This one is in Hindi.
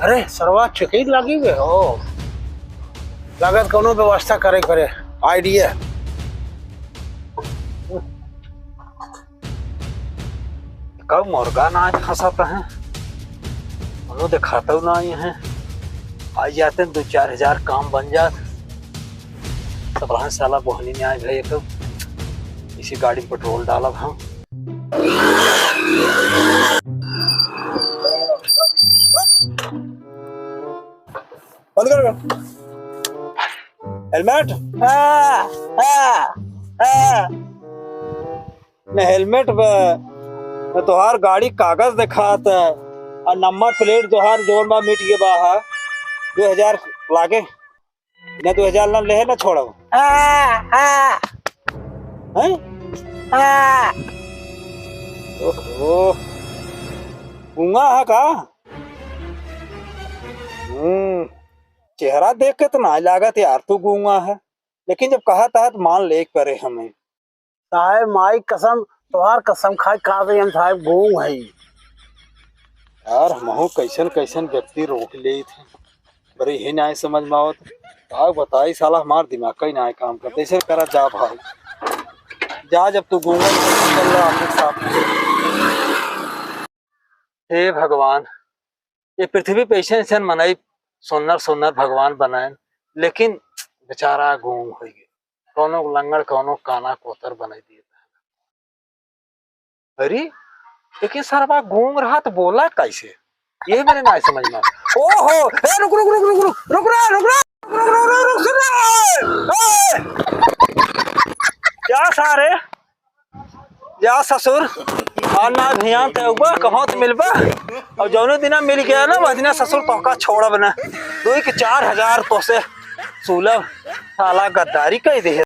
अरे सरवा चेकिंग लगी हुए हो, लागत कोनो व्यवस्था करे करे आइडिया। कब मुर्गा ना आज फंसाता है, उन्होंने दिखाता ना है। आ जाते 2-4 हजार काम बन जात। सब साला बोहनी में आए भाई, कब इसी गाड़ी में पेट्रोल डाला हम। बंद कर हेलमेट। हेलमेट में तोहार गाड़ी कागज दिखात है और नंबर प्लेट तोहार जोन में मिट गए बा। 2000 लागे ना, 2000 ना ले ना छोड़ो। ओहो, गूंगा है का? चेहरा देख के तो ना लागत यार तू गूंगा है, लेकिन जब कहा था तो मान ले करे हमें। साहेब माई कसम, तोहार कसम खाए कहा थे हम साहेब गूंग है यार। हमहू कैसन कैसन व्यक्ति रोक ले थे, बड़े ही ना समझ में आवत। का बताई साला हमार दिमाग का ही ना काम करते। ऐसे करा जा भाई, जा जब तू गूंगा चल रहा अपने साथ। हे भगवान, ये पृथ्वी पे ऐसे ऐसे मनाई सोनर सोनर भगवान बनाए, लेकिन बेचारा गूंग हो गए। कोनो लंगड़ कोनो काना कोतर बना दिए। अरे लेकिन सरवा गूंग रहा तो बोला कैसे, ये मेरे ना समझ में। ओहो, रुक रुक रुक रुक रुक रुक रहा रुक रहा क्या सारे जा ससुर ना ध्यान तेबा कहाँ तो मिलबा। और जौने दिना मिल गया ना वह दिना ससुर तोका छोड़ब ना। 2 के 4 हजार तो से सुलभ साला गद्दारी कह दे।